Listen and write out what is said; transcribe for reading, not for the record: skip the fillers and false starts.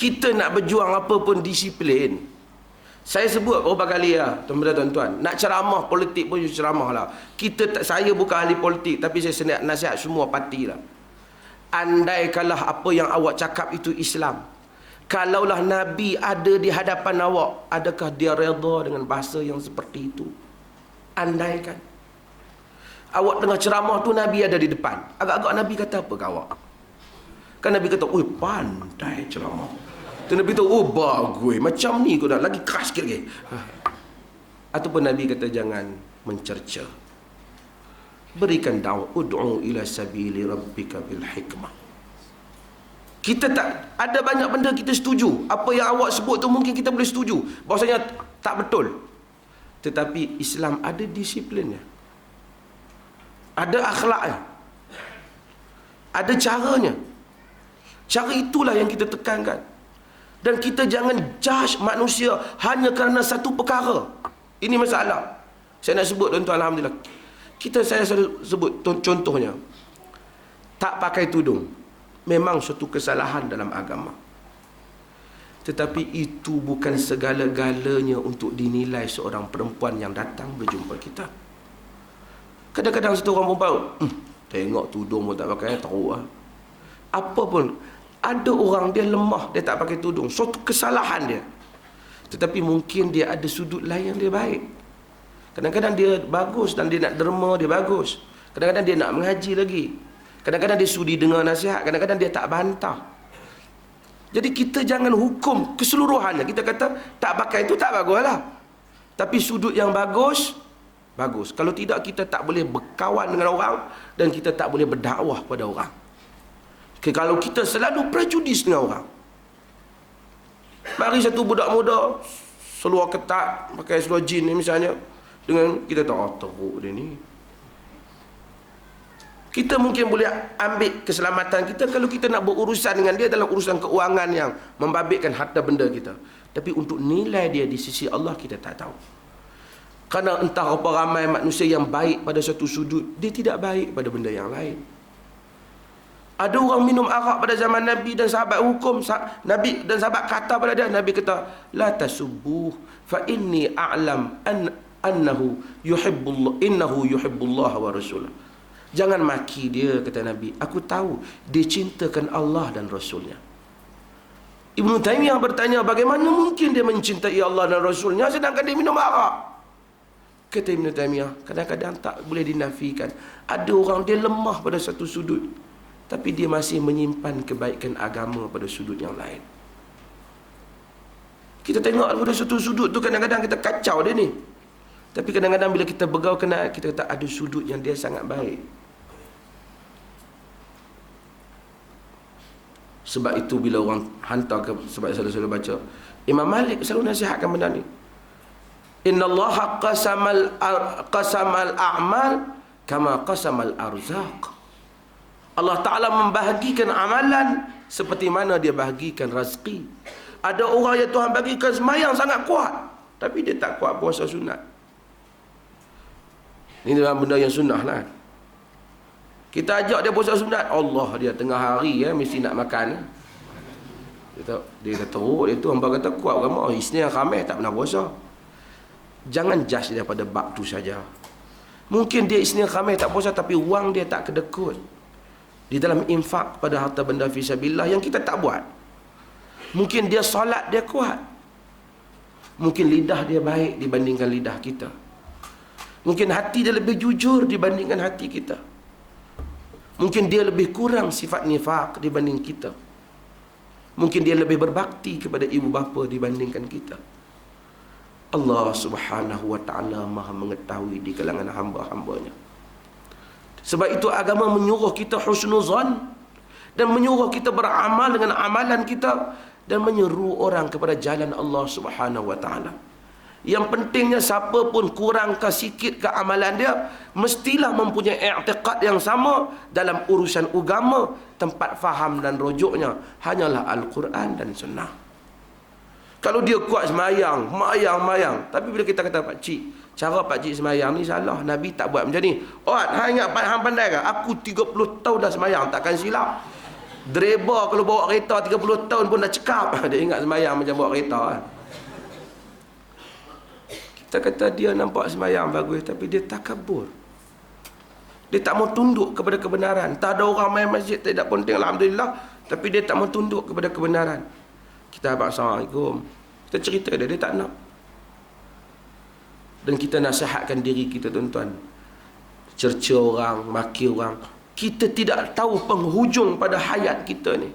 Kita nak berjuang apa pun disiplin. Saya sebut beberapa kali lah, tuan-tuan. Nak ceramah politik pun ceramah lah. Saya bukan ahli politik, tapi saya nasihat semua parti lah. Andaikanlah apa yang awak cakap itu Islam, kalaulah Nabi ada di hadapan awak, adakah dia redha dengan bahasa yang seperti itu? Andaikan awak tengah ceramah tu, Nabi ada di depan, agak-agak Nabi kata apa ke awak? Kan Nabi kata, oi pandai ceramah. Tu Nabi kata, oh bagus, macam ni kau dah, lagi keras sikit lagi. Ataupun Nabi kata, jangan mencerca. Berikan dakwah, ud'u ila sabili rabbika bil hikmah. Kita tak, ada banyak benda kita setuju. Apa yang awak sebut tu mungkin kita boleh setuju, bahawasanya tak betul. Tetapi Islam ada disiplinnya, ada akhlaknya, ada caranya. Cara itulah yang kita tekankan. Dan kita jangan judge manusia hanya kerana satu perkara. Ini masalah. Saya nak sebut, tuan-tuan, alhamdulillah. Saya selalu sebut contohnya, tak pakai tudung memang suatu kesalahan dalam agama. Tetapi itu bukan segala-galanya untuk dinilai seorang perempuan yang datang berjumpa kita. Kadang-kadang satu orang perempuan, tengok tudung pun tak pakai, tahu lah. Apa pun, ada orang dia lemah, dia tak pakai tudung, suatu kesalahan dia. Tetapi mungkin dia ada sudut lain yang dia baik. Kadang-kadang dia bagus dan dia nak derma, dia bagus. Kadang-kadang dia nak mengaji lagi. Kadang-kadang dia sudi dengar nasihat, kadang-kadang dia tak bantah. Jadi kita jangan hukum keseluruhannya. Kita kata tak pakai itu tak baguslah. Tapi sudut yang bagus, bagus. Kalau tidak, kita tak boleh berkawan dengan orang dan kita tak boleh berdakwah pada orang. Kalau kita selalu prejudis dengan orang. Mari satu budak muda seluar ketat, pakai seluar jin ni misalnya, dengan kita tahu, teruk dia ni. Kita mungkin boleh ambil keselamatan kita kalau kita nak berurusan dengan dia dalam urusan keuangan yang membabitkan harta benda kita. Tapi untuk nilai dia di sisi Allah, kita tak tahu. Kerana entah apa ramai manusia yang baik pada satu sudut, dia tidak baik pada benda yang lain. Ada orang minum arak pada zaman Nabi dan sahabat hukum, Nabi dan sahabat kata pada dia, Nabi kata, la tasubbuh fa inni a'lam annahu yuhibbullah wa rasulah. Jangan maki dia, kata Nabi. Aku tahu dia cintakan Allah dan Rasulnya. Ibnu Taimiyah bertanya, bagaimana mungkin dia mencintai Allah dan Rasulnya sedangkan dia minum arak? Kata Ibnu Taimiyah, kadang-kadang tak boleh dinafikan. Ada orang dia lemah pada satu sudut, tapi dia masih menyimpan kebaikan agama pada sudut yang lain. Kita tengok pada satu sudut tu, kadang-kadang kita kacau dia ni. Tapi kadang-kadang bila kita bergaul kenal, kita kata ada sudut yang dia sangat baik. Sebab itu bila orang hantar ke, sebab saya selalu baca, Imam Malik selalu nasihatkan benda ni. Innallaha qasamal a'mal kama qasamal arzaq. Allah Ta'ala membahagikan amalan seperti mana dia bahagikan rezeki. Ada orang yang Tuhan bagikan semayang sangat kuat, tapi dia tak kuat puasa sunat. Ini adalah benda yang sunnah lah. Kita ajak dia puasa sunat, Allah, dia tengah hari mesti nak makan. Dia kata, oh, dia tu hamba kata kuat agama. Isnin Khamis tak pernah puasa. Jangan judge dia pada bab tu saja. Mungkin dia Isnin Khamis tak puasa, tapi wang dia tak kedekut di dalam infak pada harta benda fisabilillah yang kita tak buat. Mungkin dia solat dia kuat. Mungkin lidah dia baik dibandingkan lidah kita. Mungkin hati dia lebih jujur dibandingkan hati kita. Mungkin dia lebih kurang sifat nifaq dibanding kita. Mungkin dia lebih berbakti kepada ibu bapa dibandingkan kita. Allah Subhanahu wa ta'ala Maha mengetahui di kalangan hamba-hambanya. Sebab itu agama menyuruh kita husnuzan dan menyuruh kita beramal dengan amalan kita dan menyeru orang kepada jalan Allah Subhanahu wa ta'ala. Yang pentingnya siapa pun kurang ke sikit ke amalan dia, mestilah mempunyai i'tiqad yang sama dalam urusan agama. Tempat faham dan rujuknya hanyalah Al-Quran dan Sunnah. Kalau dia kuat semayang, mayang, tapi bila kita kata, Pak Cik, cara Pak Cik semayang ni salah, Nabi tak buat macam ni. Oh, hang ingat hang pandai ke? Aku 30 tahun dah semayang, takkan silap. Driver kalau bawa kereta 30 tahun pun dah cekap. Dia ingat sembahyang macam bawa kereta kan. Kita kata dia nampak sembahyang bagus, tapi dia takabur. Dia tak mau tunduk kepada kebenaran. Tak ada orang main masjid, tidak penting, alhamdulillah. Tapi dia tak mau tunduk kepada kebenaran. Kita abang, Assalamualaikum. Kita cerita dia tak nak. Dan kita nasihatkan diri kita, tuan-tuan. Cerca orang, maki orang. Kita tidak tahu penghujung pada hayat kita ni.